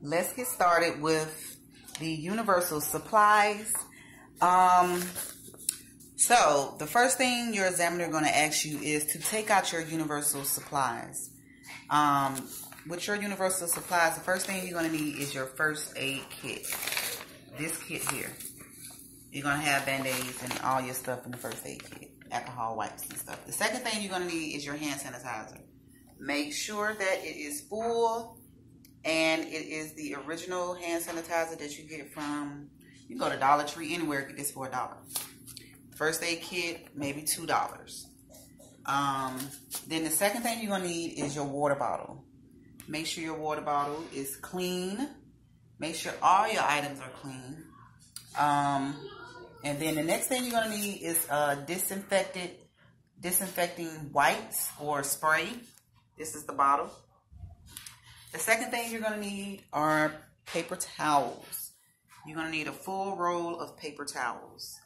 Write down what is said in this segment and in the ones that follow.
let's get started with the universal supplies. So the first thing your examiner is going to ask you is to take out your universal supplies. With your universal supplies, the first thing you're going to need is your first aid kit. This kit here. You're going to have band-aids and all your stuff in the first aid kit. Alcohol wipes and stuff. The second thing you're going to need is your hand sanitizer. Make sure that it is full and it is the original hand sanitizer that you get from, you can go to Dollar Tree, anywhere, get this for $1. First aid kit, maybe $2. Then the second thing you're going to need is your water bottle. Make sure your water bottle is clean. Make sure all your items are clean. And then the next thing you're going to need is disinfecting wipes or spray. This is the bottle. The second thing you're going to need are paper towels. You're going to need a full roll of paper towels.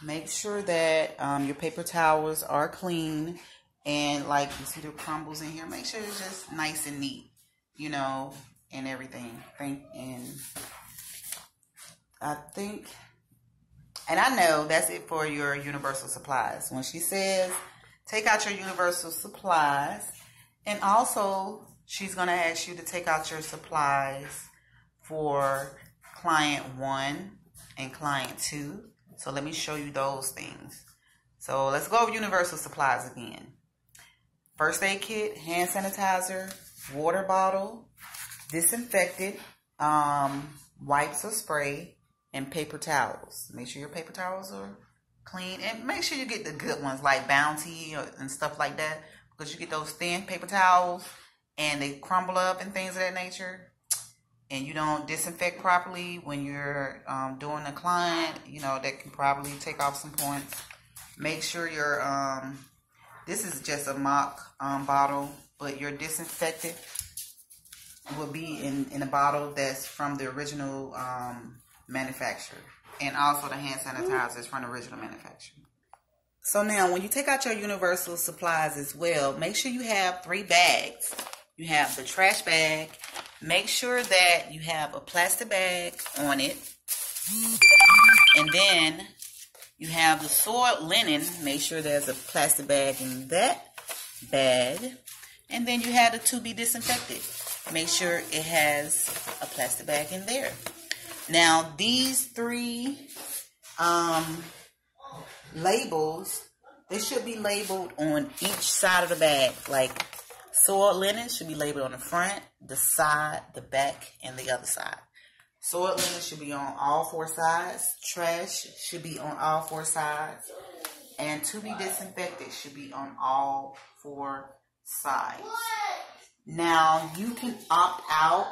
Make sure that your paper towels are clean, and like you see the crumbles in here, make sure it's just nice and neat, you know, and everything. And I know that's it for your universal supplies. When she says take out your universal supplies, and also she's going to ask you to take out your supplies for client 1 and client 2. So let me show you those things. So let's go over universal supplies again. First aid kit, hand sanitizer, water bottle, disinfectant, wipes or spray, and paper towels. Make sure your paper towels are clean, and make sure you get the good ones like Bounty and stuff like that, because you get those thin paper towels and they crumble up and things of that nature, and you don't disinfect properly when you're doing a client, you know, that can probably take off some points. Make sure your this is just a mock bottle, but your disinfectant will be in a bottle that's from the original manufacturer, and also the hand sanitizer is from the original manufacturer. So now when you take out your universal supplies as well, make sure you have 3 bags. You have the trash bag. Make sure that you have a plastic bag on it. And then you have the soiled linen. Make sure there's a plastic bag in that bag. And then you have the to be disinfected. Make sure it has a plastic bag in there. Now these 3 labels, they should be labeled on each side of the bag. Like soiled linen should be labeled on the front, the side, the back, and the other side. Soiled linen should be on all 4 sides. Trash should be on all 4 sides. And to be disinfected should be on all 4 sides. Now you can opt out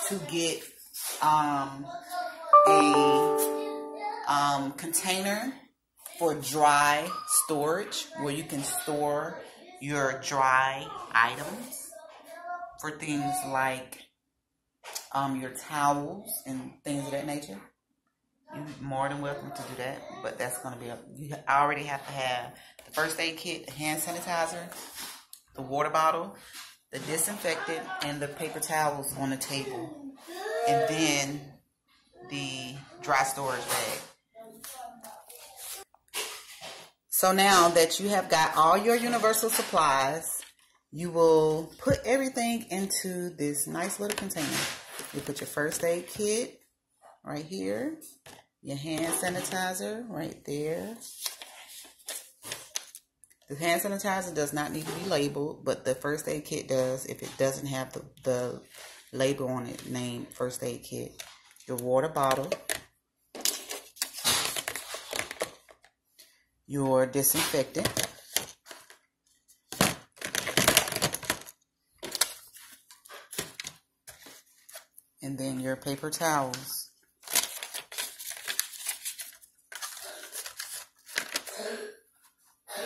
to get a container for dry storage, where you can store your dry items for things like your towels and things of that nature. You're more than welcome to do that, but that's going to be you already have to have the first aid kit, the hand sanitizer, the water bottle, the disinfectant, and the paper towels on the table, and then the dry storage bag. So now that you have got all your universal supplies, you will put everything into this nice little container. You put your first aid kit right here, your hand sanitizer right there. The hand sanitizer does not need to be labeled, but the first aid kit does if it doesn't have the label on it named first aid kit. Your water bottle, your disinfectant, and then your paper towels.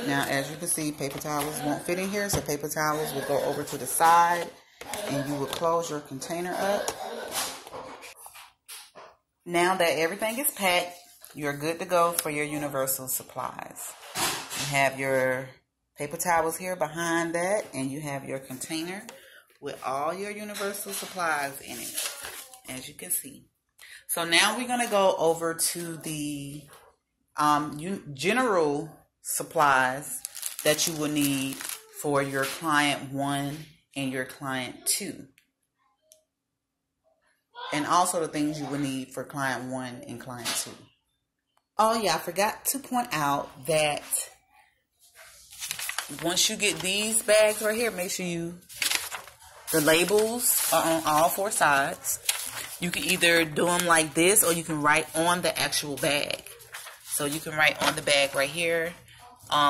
Now, as you can see, paper towels won't fit in here, so paper towels will go over to the side, and you will close your container up. Now that everything is packed, you're good to go for your universal supplies. You have your paper towels here behind that, and you have your container with all your universal supplies in it. as you can see. So now we're going to go over to the general supplies that you will need for your client 1 and your client 2. And also the things you will need for client 1 and client 2. Oh yeah, I forgot to point out that once you get these bags right here, make sure the labels are on all 4 sides. You can either do them like this, or you can write on the actual bag. So you can write on the bag right here,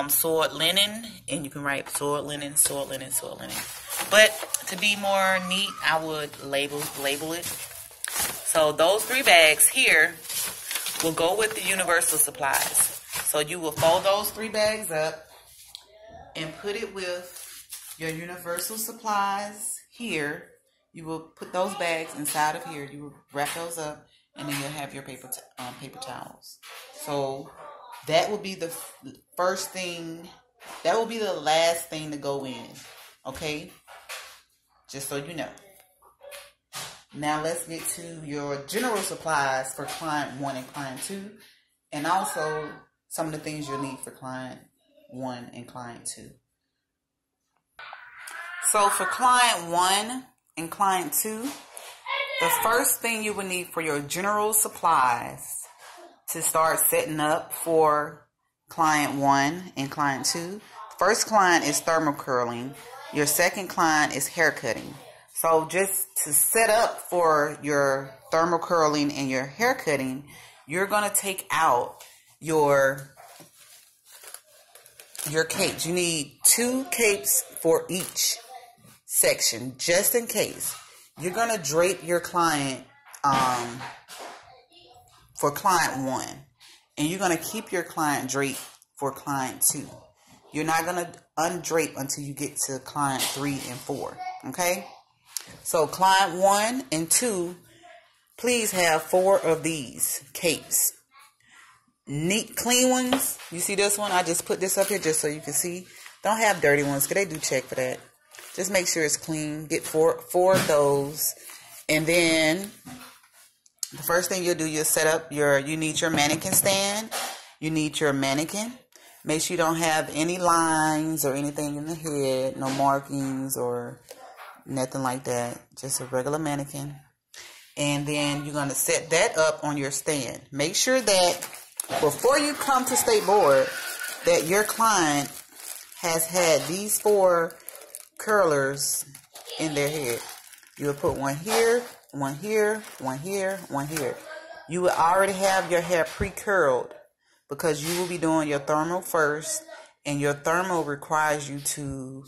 soiled linen, and you can write soiled linen, soiled linen, soiled linen. But to be more neat, I would label it. So those 3 bags here will go with the universal supplies. So you will fold those 3 bags up and put it with your universal supplies here. You will put those bags inside of here. You will wrap those up, and then you'll have your paper towels. So that will be the first thing. That will be the last thing to go in. Okay? Just so you know. Now let's get to your general supplies for client 1 and client 2. And also some of the things you'll need for client 1 and client 2. So for client 1 and client 2, the first thing you will need for your general supplies to start setting up for client 1 and client 2. First client is thermal curling. Your second client is hair cutting. So just to set up for your thermal curling and your hair cutting, you're going to take out your capes. You need 2 capes for each section, just in case. You're going to drape your client for client 1, and you're going to keep your client draped for client 2. You're not going to undrape until you get to client 3 and 4. Okay? So client 1 and 2, please have 4 of these capes. Neat, clean ones. You see this one? I just put this up here just so you can see. Don't have dirty ones, because they do check for that. Just make sure it's clean. Get 4 of those. And then the first thing you'll do, you'll set up you need your mannequin stand. You need your mannequin. Make sure you don't have any lines or anything in the head. No markings or nothing like that. Just a regular mannequin. And then you're going to set that up on your stand. Make sure that before you come to State Board, that your client has had these 4 curlers in their head. You will put one here, one here, one here, one here. You will already have your hair pre-curled, because you will be doing your thermal first, and your thermal requires you to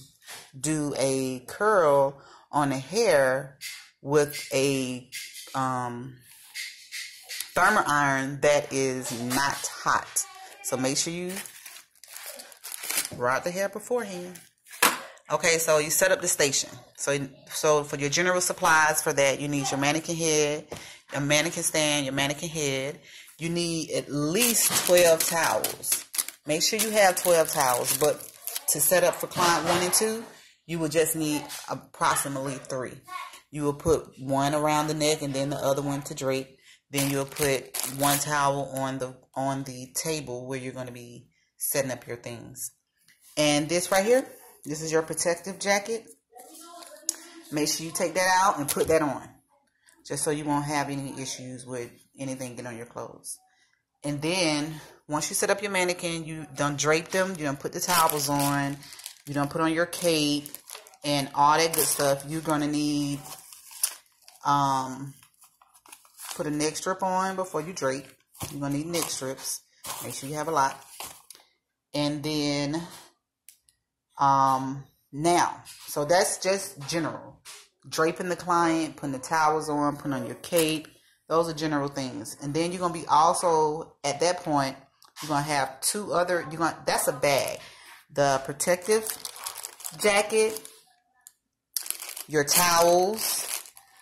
do a curl on the hair with a thermal iron that is not hot. So make sure you rod the hair beforehand. Okay, so you set up the station. So for your general supplies for that, you need your mannequin head, your mannequin stand, your mannequin head. You need at least 12 towels. Make sure you have 12 towels. But to set up for client 1 and 2, you will just need approximately 3. You will put one around the neck and then the other one to drape. Then you'll put 1 towel on the table where you're going to be setting up your things. And this right here, this is your protective jacket. Make sure you take that out and put that on, just so you won't have any issues with anything getting on your clothes. And then once you set up your mannequin, you done drape them, you done put the towels on, you done put on your cape and all that good stuff. You're gonna need put a neck strip on before you drape. You're gonna need neck strips. Make sure you have a lot. And then now, so that's just general. Draping the client, putting the towels on, putting on your cape. Those are general things. And then you're going to be also, at that point, you're going to have 2 other, that's a bag. The protective jacket, your towels,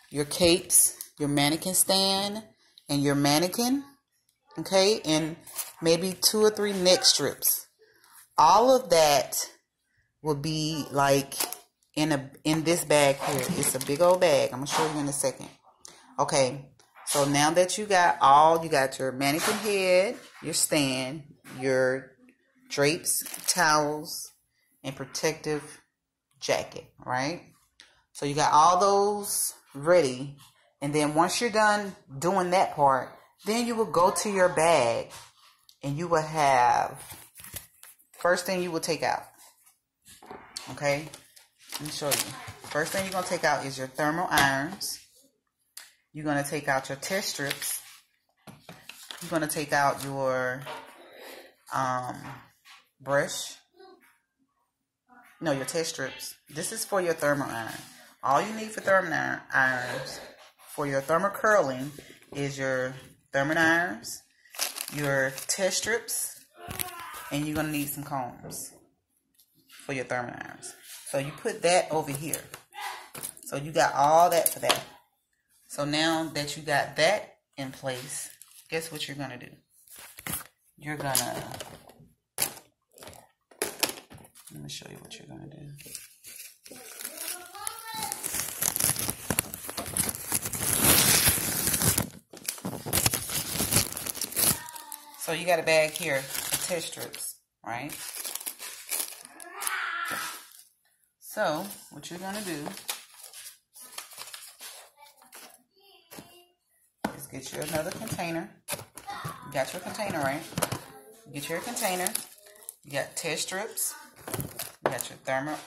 your capes, your mannequin stand, and your mannequin. Okay? And maybe 2 or 3 neck strips. All of that will be like in this bag here. It's a big old bag. I'm going to show you in a second. Okay, so now that you got your mannequin head, your stand, your drapes, towels, and protective jacket, right? So you got all those ready. And then once you're done doing that part, then you will go to your bag and you will have, first thing you will take out. Okay, let me show you. First thing you're going to take out is your thermal irons. You're going to take out your test strips. You're going to take out your brush. No, your test strips. This is for your thermal iron. All you need for thermal irons for your thermal curling is your thermal irons, your test strips, and you're going to need some combs for your thermal irons. So you put that over here. So you got all that for that. So now that you got that in place, guess what you're going to do? You're going to, let me show you what you're going to do. So you got a bag here of test strips, right? So what you're going to do is get you another container. You got your container, right? Get your container. You got test strips. You got your thermal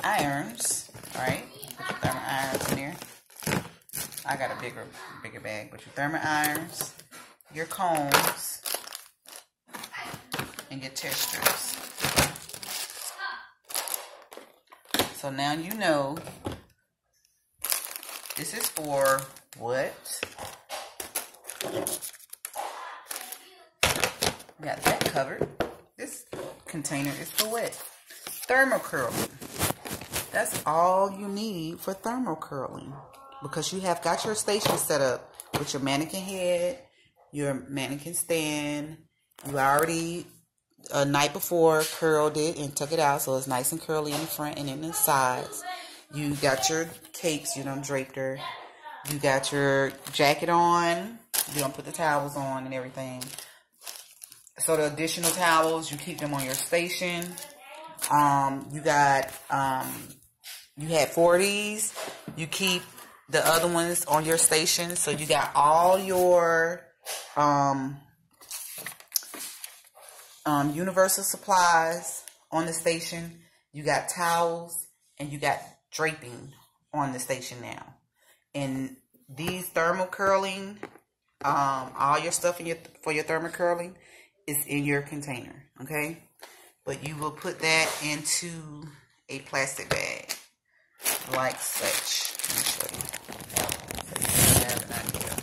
irons, right? Put your thermal irons in there. I got a bigger bag, but your thermal irons, your combs, and your test strips. So now you know this is for what? Got that covered. This container is for what? Thermal curling. That's all you need for thermal curling, because you have got your station set up with your mannequin head, your mannequin stand. You already a night before curled it and took it out, so it's nice and curly in the front and in the sides. You got your capes, you done draped her. You got your jacket on. You don't put the towels on and everything. So the additional towels, you keep them on your station. You got, you had 4 of these. You keep the other ones on your station. So you got all your universal supplies on the station. You got towels and you got draping on the station now. And these thermal curling, all your stuff for your thermal curling is in your container, okay? But you will put that into a plastic bag like such. Let me show you so you can have an idea.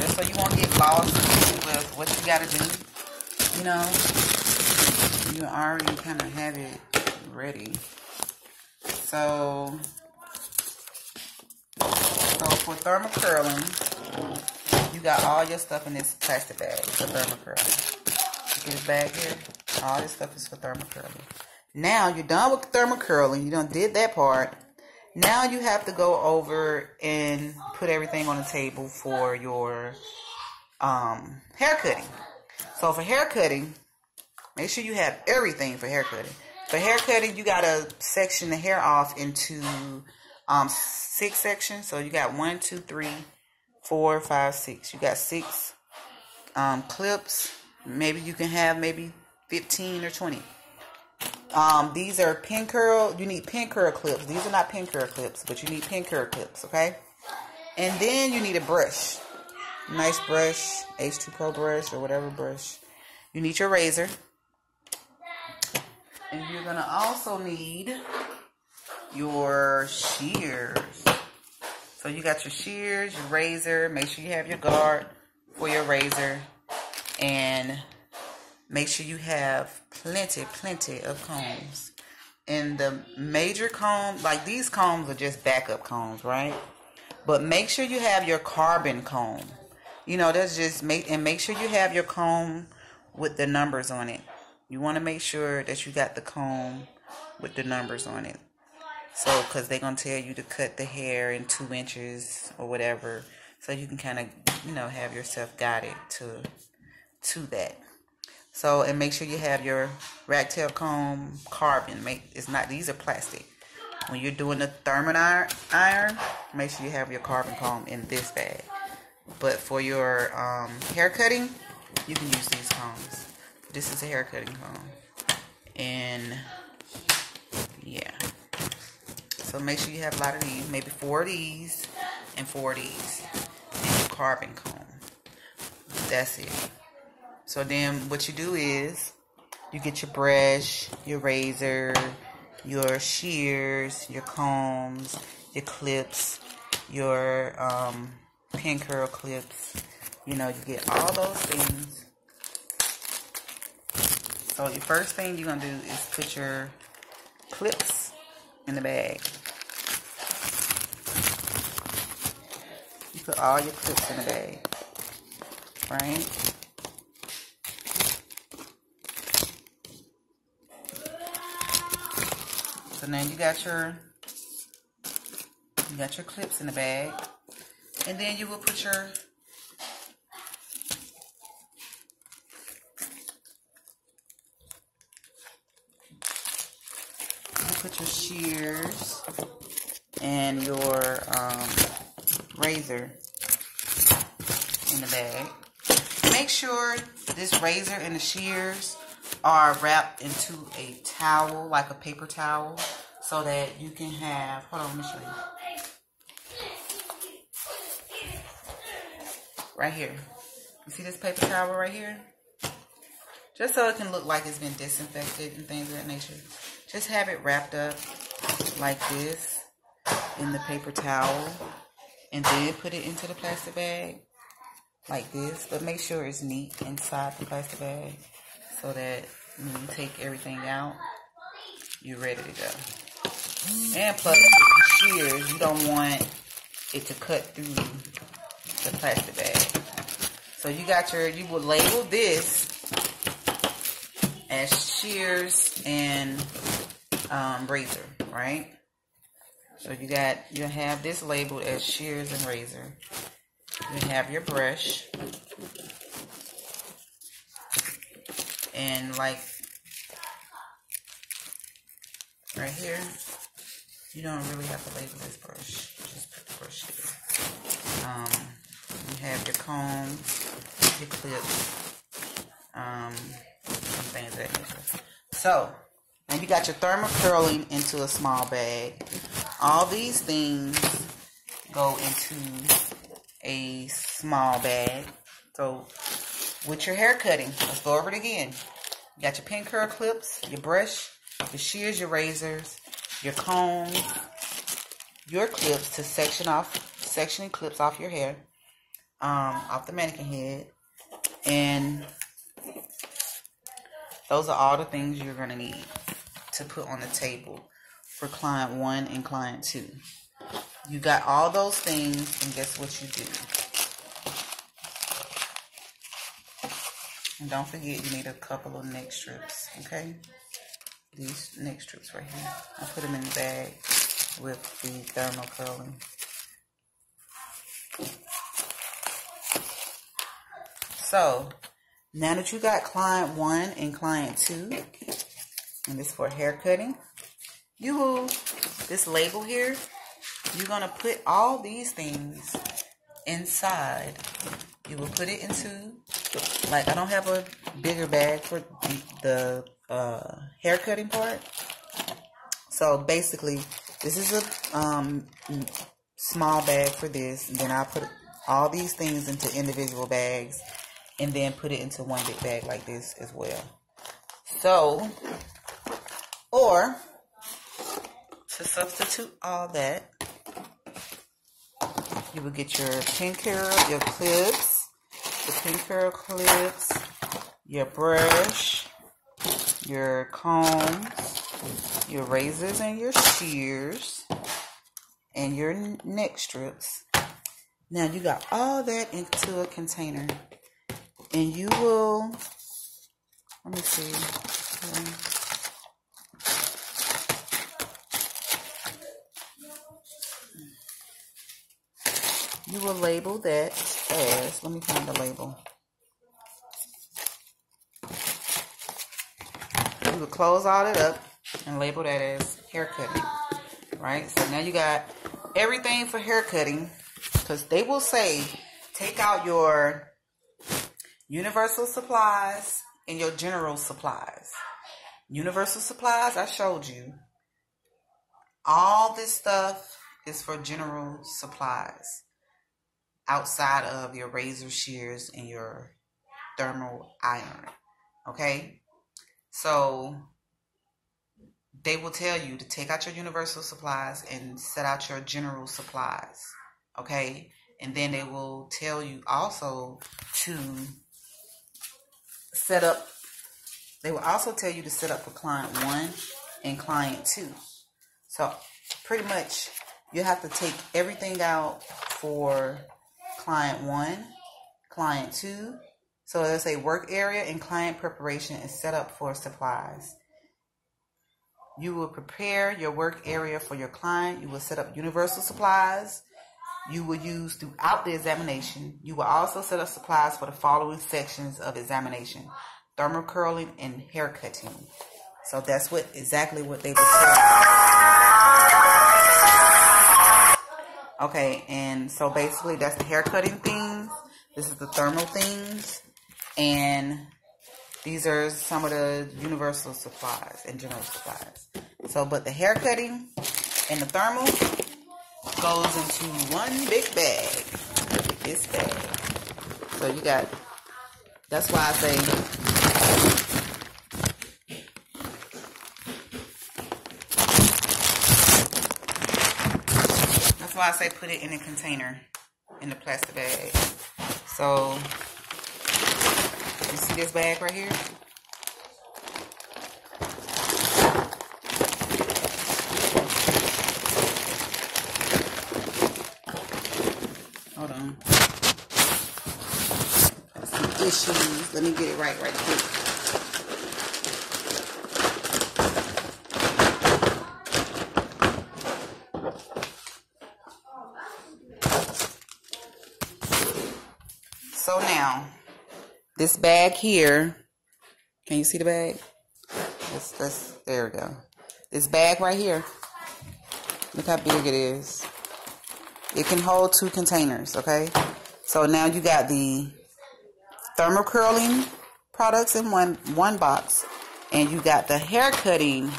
So you won't get lost with what you gotta do, you know. You already kind of have it ready. So for thermal curling, you got all your stuff in this plastic bag for thermal curling. Look at this bag here. All this stuff is for thermal curling. Now you're done with thermal curling. You done did that part. Now you have to go over and put everything on the table for your hair cutting. So for hair cutting, make sure you have everything for hair cutting. For hair cutting, you gotta section the hair off into 6 sections. So you got 1, 2, 3, 4, 5, 6. You got 6 clips. Maybe you can have maybe 15 or 20. These are pin curl. You need pin curl clips. These are not pin curl clips, but you need pin curl clips, okay? And then you need a brush. Nice brush, H2 Pro brush or whatever brush. You need your razor. And you're going to also need your shears. So you got your shears, your razor. Make sure you have your guard for your razor. And make sure you have plenty of combs. in the major comb, like these combs are just backup combs, right? But make sure you have your carbon comb. You know, that's just make sure you have your comb with the numbers on it. You want to make sure that you got the comb with the numbers on it. So, because they're going to tell you to cut the hair in 2 inches or whatever. So you can kind of, you know, have yourself guided to that. So, and make sure you have your rat tail comb carbon. These are plastic. When you're doing the thermal iron, make sure you have your carbon comb in this bag. But for your hair cutting, you can use these combs. This is a hair cutting comb. And yeah. So make sure you have a lot of these. Maybe 4 of these and 4 of these. And your carbon comb. That's it. So then what you do is you get your brush, your razor, your shears, your combs, your clips, your pin curl clips. You know, you get all those things. So your first thing you're going to do is put your clips in the bag. You put all your clips in the bag. Right? So now you got your clips in the bag, and then you will put your shears and your razor in the bag. Make sure this razor and the shears are wrapped into a towel, like a paper towel, so that you can have, hold on, let me show you. Right here. You see this paper towel right here? Just so it can look like it's been disinfected and things of that nature. Just have it wrapped up like this in the paper towel, and then put it into the plastic bag like this. But make sure it's neat inside the plastic bag, so that when you take everything out, you're ready to go. And plus, with the shears, you don't want it to cut through the plastic bag. So you will label this as shears and razor, right? So you have this labeled as shears and razor. You have your brush. And like right here, you don't really have to label this brush. Just put the brush here. You have your combs, your clips, and things of that nature. So, now you got your thermal curling into a small bag. All these things go into a small bag. So, with your hair cutting, let's go over it again. You got your pin curl clips, your brush, your shears, your razors, your combs, your clips to sectioning clips off your hair, off the mannequin head, and those are all the things you're going to need to put on the table for client 1 and client 2. You got all those things, and guess what you do? And don't forget, you need a couple of neck strips, okay? These neck strips right here. I put them in the bag with the thermal curling. So, now that you got client 1 and client 2, and this for hair cutting, this label here, you're going to put all these things inside. You will put it into, like, I don't have a bigger bag for the hair cutting part. So basically, this is a small bag for this. And then I'll put all these things into individual bags, and then put it into one big bag like this as well. So, or to substitute all that, you will get your pin curl, your clips, the pin curl clips, your brush, your combs, your razors and your shears and your neck strips. Now you got all that into a container, and you will, let me see. You will label that as, let me find the label. You will close all that up and label that as hair cutting, right? So now you got everything for hair cutting, because they will say, take out your universal supplies and your general supplies. Universal supplies, I showed you. All this stuff is for general supplies, outside of your razor shears and your thermal iron, okay? So they will tell you to take out your universal supplies and set out your general supplies, okay? And then they will tell you also to set up, they will also tell you to set up for client 1 and client 2. So pretty much you have to take everything out for client 1, client 2. So let's say work area and client preparation is set up for supplies. You will prepare your work area for your client. You will set up universal supplies you will use throughout the examination. You will also set up supplies for the following sections of examination: thermal curling and hair cutting. So that's exactly what they will say. Okay, and so basically that's the hair cutting things. This is the thermal things. And these are some of the universal supplies and general supplies. So, but the hair cutting and the thermal goes into one big bag. This bag. So you got, that's why I say, put it in a container, in the plastic bag. So, you see this bag right here? Hold on. Some issues. Let me get it right quick. So now, this bag here, can you see the bag? There we go. This bag right here, look how big it is. It can hold 2 containers, okay? So now you got the thermal curling products in one box, and you got the hair cutting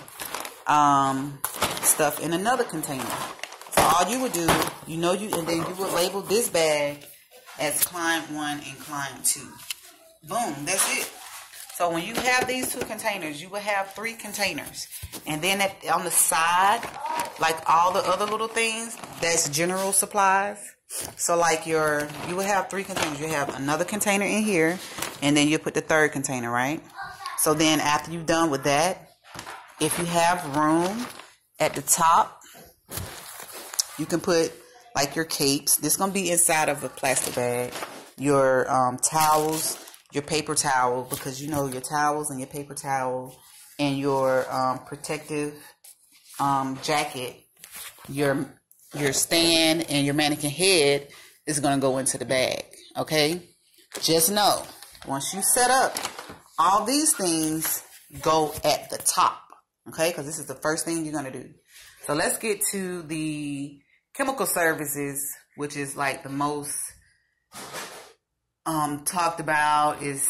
stuff in another container. So all you would do, and then you would label this bag as client 1 and client 2. Boom, that's it. So when you have these 2 containers, you will have 3 containers. And then on the side, like all the other little things, that's general supplies. So like you will have 3 containers. You have another container in here, and then you put the 3rd container, right? So then after you're done with that, if you have room at the top, you can put like your capes. This is going to be inside of a plastic bag. Your towels, your paper towel, because your towels and your paper towel and your protective jacket, your stand and your mannequin head is going to go into the bag, okay? Just know, once you set up, all these things go at the top, okay? Because this is the first thing you're going to do. So let's get to the chemical services, which is like the most talked about is,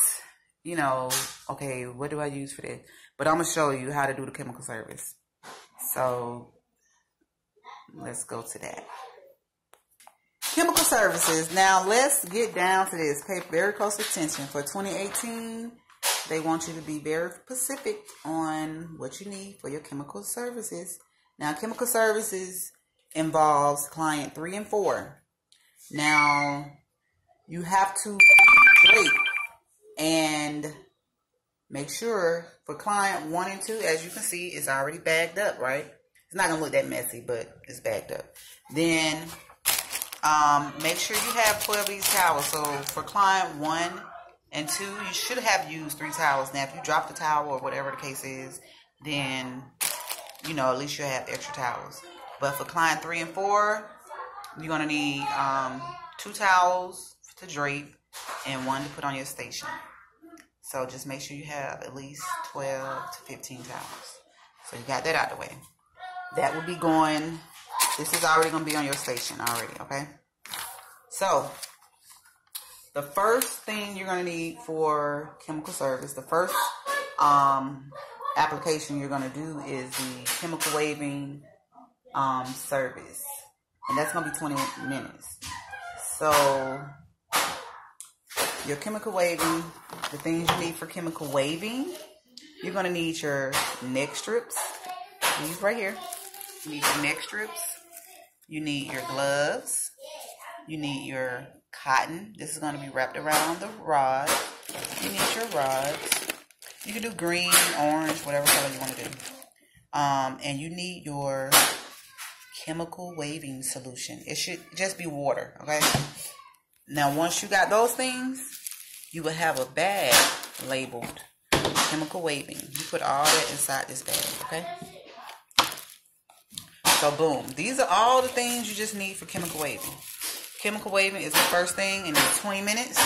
okay, what do I use for this? But I'm going to show you how to do the chemical service. So let's go to that. Chemical services. Now let's get down to this. Pay very close attention. For 2018, they want you to be very specific on what you need for your chemical services. Now, chemical services involves client 3 and 4. Now, you have to rate and make sure for client 1 and 2, as you can see, it's already bagged up, right? It's not going to look that messy, but it's bagged up. Then make sure you have 12 of these towels. So for client 1 and 2, you should have used 3 towels. Now, if you drop the towel or whatever the case is, then, you know, at least you'll have extra towels. But for client 3 and 4, you're going to need 2 towels to drape and 1 to put on your station. So just make sure you have at least 12 to 15 towels. So you got that out of the way. That will be going, this is already going to be on your station already, okay? So, the first thing you're going to need for chemical service, the first application you're going to do is the chemical waving service. And that's going to be 20 minutes. So, your chemical waving, the things you need for chemical waving, you're going to need your neck strips. These right here. You need your neck strips. You need your gloves. You need your cotton. This is going to be wrapped around the rod. You need your rods. You can do green, orange, whatever color you want to do. And you need your chemical waving solution. It should just be water, okay? Now, once you got those things, you will have a bag labeled chemical waving. You put all that inside this bag, okay? So, boom. These are all the things you just need for chemical waving. Chemical waving is the first thing, and it's 20 minutes.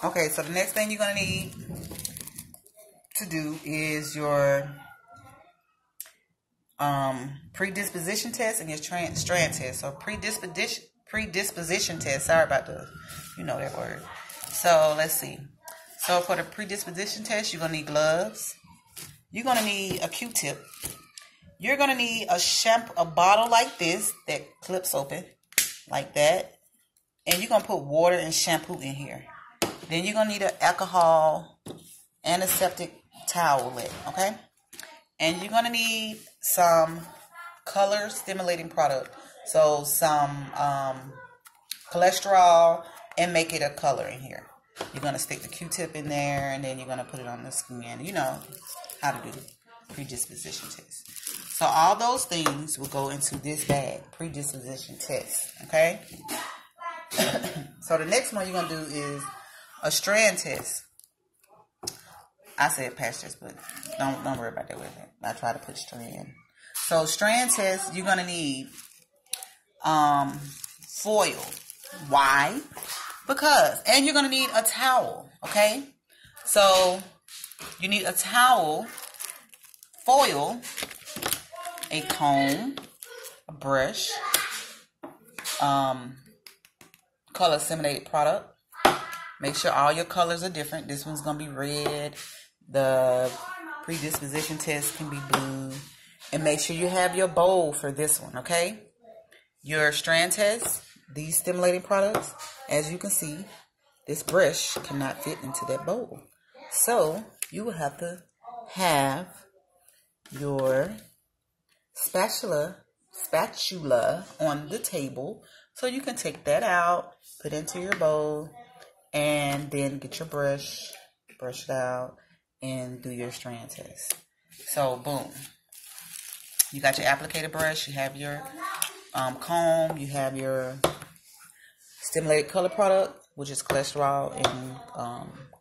Okay, so the next thing you're going to need to do is your predisposition test and your strand test. So predisposition test. Sorry about the, you know that word. So let's see. So for the predisposition test, you're going to need gloves. You're going to need a Q-tip. You're going to need a bottle like this that clips open like that. And you're going to put water and shampoo in here. Then you're going to need an alcohol antiseptic towelette, okay? And you're going to need some color stimulating product. So some cholesterol and make it a color in here. You're going to stick the Q-tip in there and then you're going to put it on the skin. You know how to do the predisposition test. So all those things will go into this bag, predisposition test, okay? So the next one you're going to do is a strand test. I said patch test, but don't worry about that with it. I try to put strand. So strand test, you're going to need foil. Why? Because, and you're going to need a towel, okay? So you need a towel, foil, a comb, a brush, color simulated product. Make sure all your colors are different. This one's going to be red. The predisposition test can be blue. And make sure you have your bowl for this one, okay? Your strand test, these stimulating products, as you can see, this brush cannot fit into that bowl. So you will have to have your spatula on the table so you can take that out, put it into your bowl, and then get your brush it out, and do your strand test. So, boom. You got your applicator brush, you have your comb, you have your stimulated color product, which is cholesterol and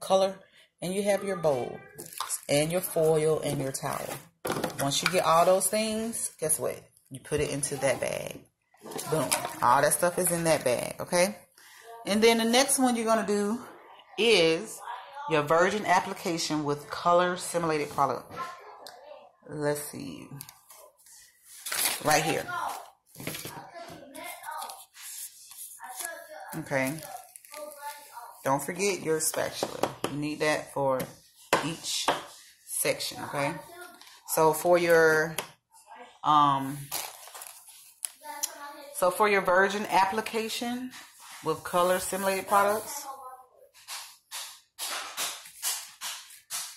color, and you have your bowl, and your foil, and your towel. Once you get all those things, guess what? You put it into that bag. Boom. All that stuff is in that bag, okay? And then the next one you're going to do is your virgin application with color simulated product. Let's see. Right here. Okay. Don't forget your spatula. You need that for each section, okay? So for your virgin application with color simulated products,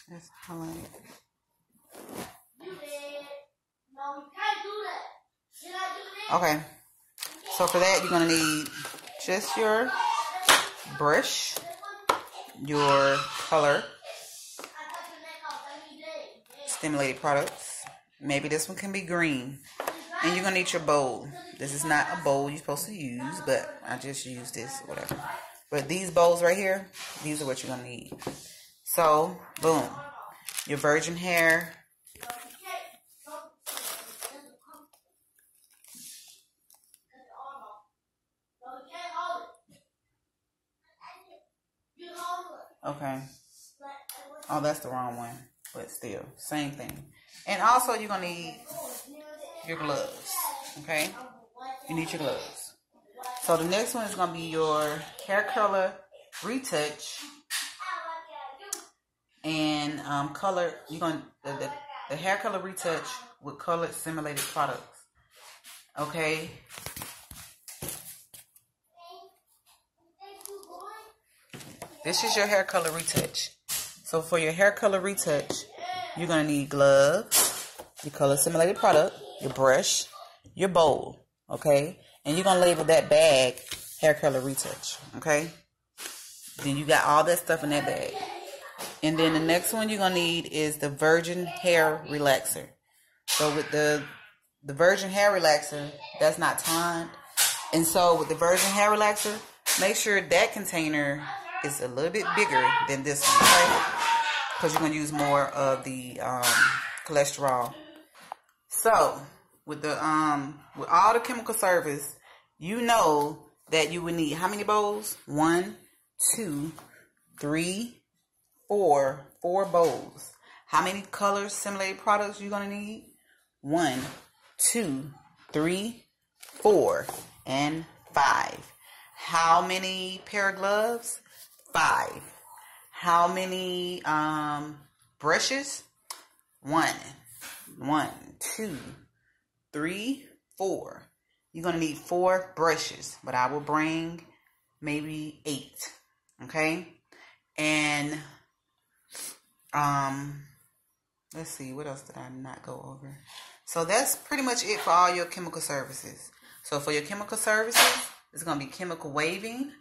let's highlight. Okay, so for that you're gonna need just your brush, your color stimulated products. Maybe this one can be green. And you're going to need your bowl. This is not a bowl you're supposed to use, but I just used this, whatever. But these bowls right here, these are what you're going to need. So, boom. Your virgin hair. Okay. Oh, that's the wrong one. But still, same thing. And also, you're going to need your gloves. Okay? You need your gloves. So, the next one is going to be your hair color retouch. And color, you're going to, the hair color retouch with colored simulated products. Okay? This is your hair color retouch. So for your hair color retouch, you're going to need gloves, your color simulated product, your brush, your bowl, okay? And you're going to label that bag hair color retouch, okay? Then you got all that stuff in that bag. And then the next one you're going to need is the virgin hair relaxer. So with the virgin hair relaxer, that's not timed. And so with the virgin hair relaxer, make sure that container is a little bit bigger than this one, okay? Because you're going to use more of the cholesterol. So, with the with all the chemical service, you know that you would need how many bowls? 1, 2, 3, 4. 4 bowls. How many color simulated products you're going to need? 1, 2, 3, 4, and 5. How many pair of gloves? 5. How many brushes? 1, 2, 3, 4. You're going to need 4 brushes, but I will bring maybe 8. Okay? And let's see, what else did I not go over? So that's pretty much it for all your chemical services. So for your chemical services, it's going to be chemical waving,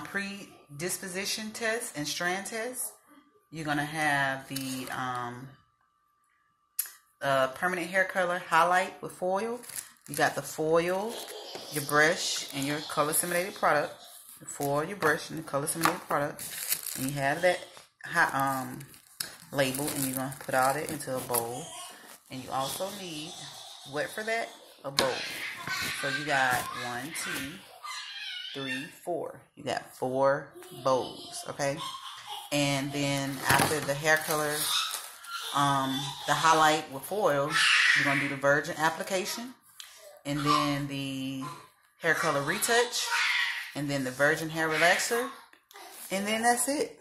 predisposition test and strand test. You're going to have the permanent hair color highlight with foil. You got the foil, your brush, and your color simulated product. The foil, your brush, and the color simulated product. And you have that label, and you're going to put all that into a bowl. And you also need, what for that? A bowl. So you got 1, 2, 3, 4. You got 4 bowls, okay? And then after the hair color, the highlight with foil, you're going to do the virgin application, and then the hair color retouch, and then the virgin hair relaxer, and then that's it.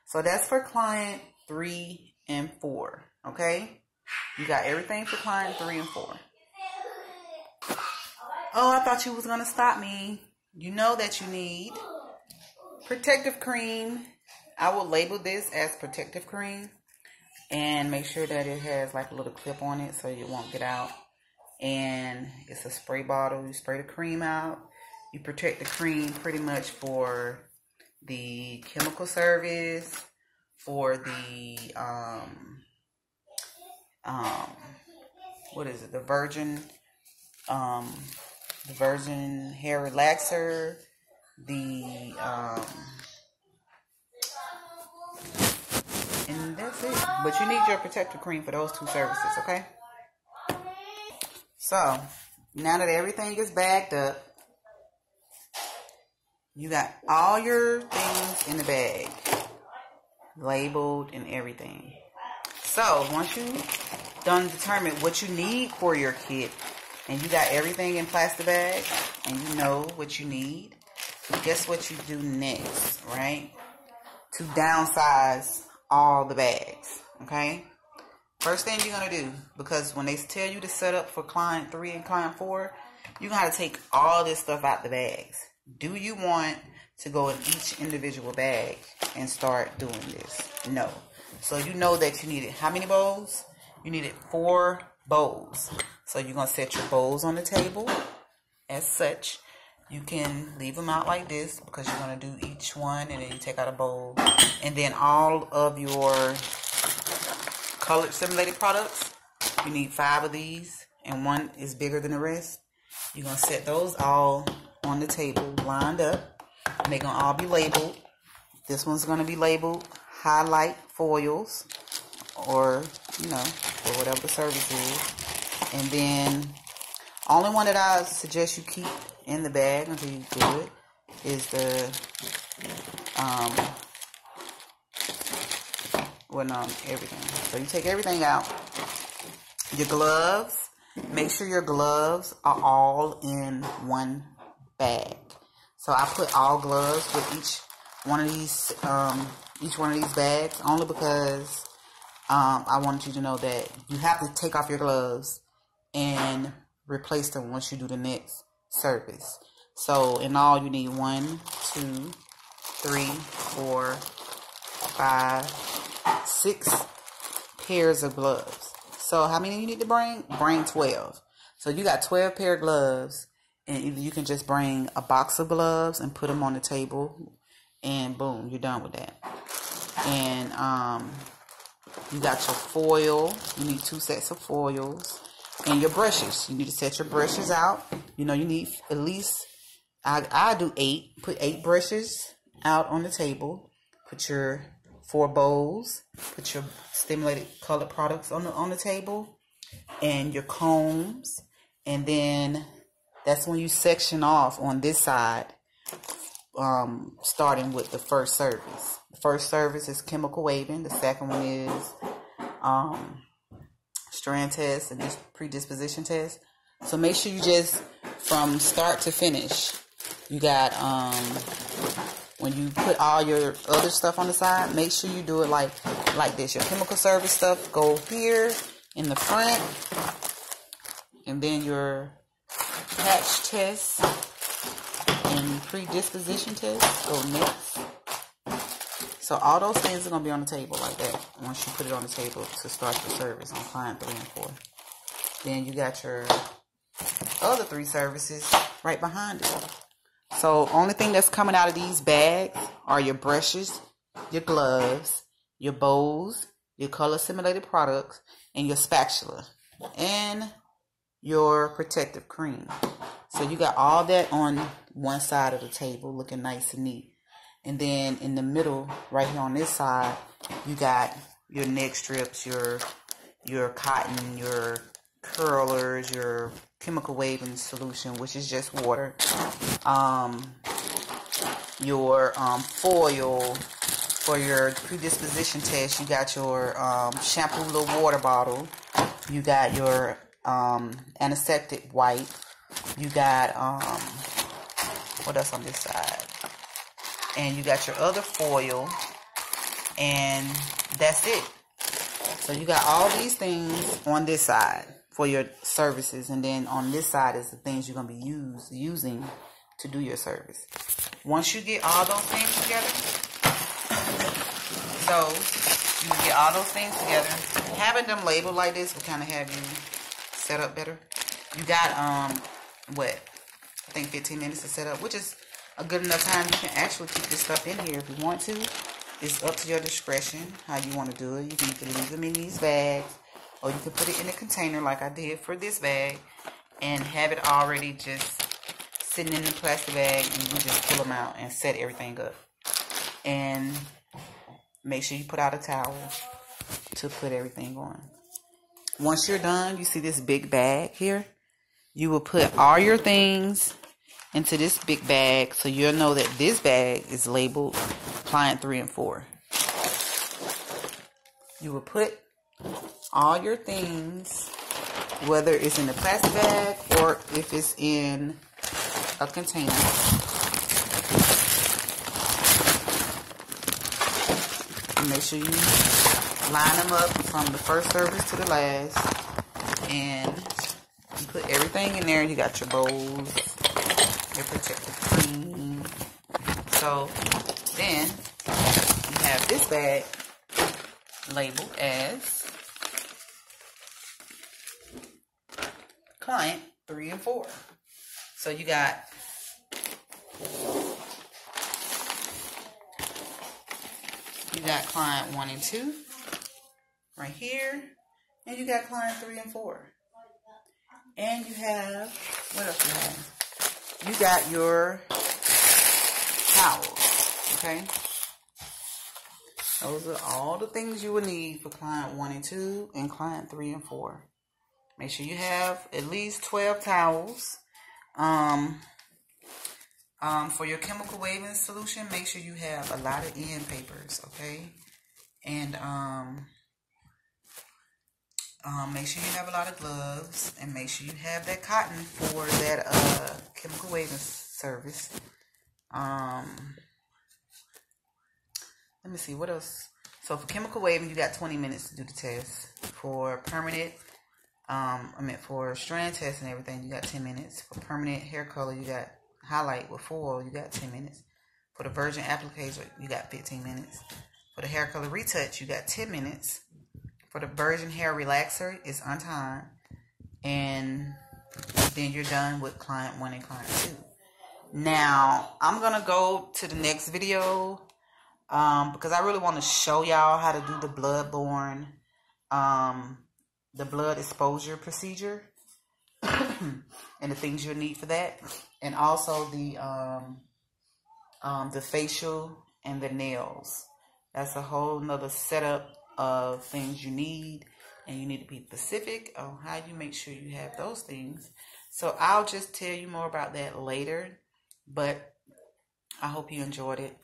So that's for client 3 and 4, okay? You got everything for client 3 and 4. Oh, I thought you was going to stop me. You know that you need protective cream. I will label this as protective cream and make sure that it has like a little clip on it so it won't get out. And it's a spray bottle. You spray the cream out. You protect the cream pretty much for the chemical service, for the what is it? The virgin hair relaxer, and that's it. But you need your protective cream for those 2 services, okay? So, now that everything is bagged up, you got all your things in the bag, labeled and everything. So, once you done determine what you need for your kit, and you got everything in plastic bag, and you know what you need, guess what you do next, right? To downsize all the bags, okay? First thing you're going to do, because when they tell you to set up for client 3 and client 4, you're going to have to take all this stuff out the bags. Do you want to go in each individual bag and start doing this? No. So you know that you needed how many bowls? You needed 4 bowls. So you're going to set your bowls on the table as such. You can leave them out like this because you're going to do each one, and then you take out a bowl. And then all of your colored simulated products, you need 5 of these, and one is bigger than the rest. You're going to set those all on the table, lined up, and they're going to all be labeled. This one's going to be labeled highlight foils, or, you know, or whatever the service is. And then, only one that I suggest you keep in the bag until you do it is the, everything. So you take everything out. Your gloves, make sure your gloves are all in one bag. So I put all gloves with each one of these bags, only because I wanted you to know that you have to take off your gloves and replace them once you do the next service. So in all, you need 1, 2, 3, 4, 5, 6 pairs of gloves. So how many you need to bring? Bring 12. So you got 12 pair of gloves, and either you can just bring a box of gloves and put them on the table, and boom, you're done with that. And you got your foil. You need 2 sets of foils. And your brushes. You need to set your brushes out. You know, you need at least, I do 8. Put 8 brushes out on the table. Put your 4 bowls. Put your stimulated colored products on the table. And your combs. And then that's when you section off on this side. Starting with the first service. The first service is chemical waving. The second one is strand test and predisposition test. So make sure you just, from start to finish, you got when you put all your other stuff on the side, make sure you do it like this. Your chemical service stuff go here in the front, and then your patch test and predisposition test go next. So all those things are going to be on the table like that once you put it on the table to start your service on client 3 and 4. Then you got your other 3 services right behind it. So only thing that's coming out of these bags are your brushes, your gloves, your bowls, your color simulated products, and your spatula, and your protective cream. So you got all that on one side of the table looking nice and neat. And then in the middle, right here on this side, you got your neck strips, your cotton, your curlers, your chemical waving solution, which is just water. Your foil for your predisposition test. You got your shampoo little water bottle. You got your antiseptic wipe. You got what else on this side? And you got your other foil, and that's it. So you got all these things on this side for your services, and then on this side is the things you're going to be using to do your service. Once you get all those things together, having them labeled like this will kind of have you set up better. You got I think 15 minutes to set up, which is a good enough time. You can actually keep this stuff in here if you want to. It's up to your discretion how you want to do it. You can either leave them in these bags, or you can put it in a container like I did for this bag, and have it already just sitting in the plastic bag, and you just pull them out and set everything up. And make sure you put out a towel to put everything on. Once you're done, you see this big bag here? You will put all your things into this big bag, so you'll know that this bag is labeled client 3 and 4. You will put all your things, whether it's in a plastic bag or if it's in a container. Make sure you line them up from the first service to the last, and you put everything in there. You got your bowls, your protective cream. So then you have this bag labeled as client 3 and 4. So you got You got client 1 and 2 right here. And you got client 3 and 4. And you have, what else you have? You got your towels, okay? Those are all the things you will need for client 1 and 2 and client 3 and 4. Make sure you have at least 12 towels. For your chemical waving solution, make sure you have a lot of end papers, okay? And make sure you have a lot of gloves, and make sure you have that cotton for that chemical waving service. Let me see, what else? So for chemical waving, you got 20 minutes to do the test. For permanent, for strand test and everything, you got 10 minutes. For permanent hair color, you got highlight with foil, you got 10 minutes. For the virgin applicator, you got 15 minutes. For the hair color retouch, you got 10 minutes. For the virgin hair relaxer, it's on time. And then you're done with client 1 and client 2. Now, I'm going to go to the next video because I really want to show y'all how to do the blood-borne, the blood exposure procedure and the things you'll need for that. And also the facial and the nails. That's a whole nother setup of things you need, and you need to be specific on how you make sure you have those things. So I'll just tell you more about that later, but I hope you enjoyed it.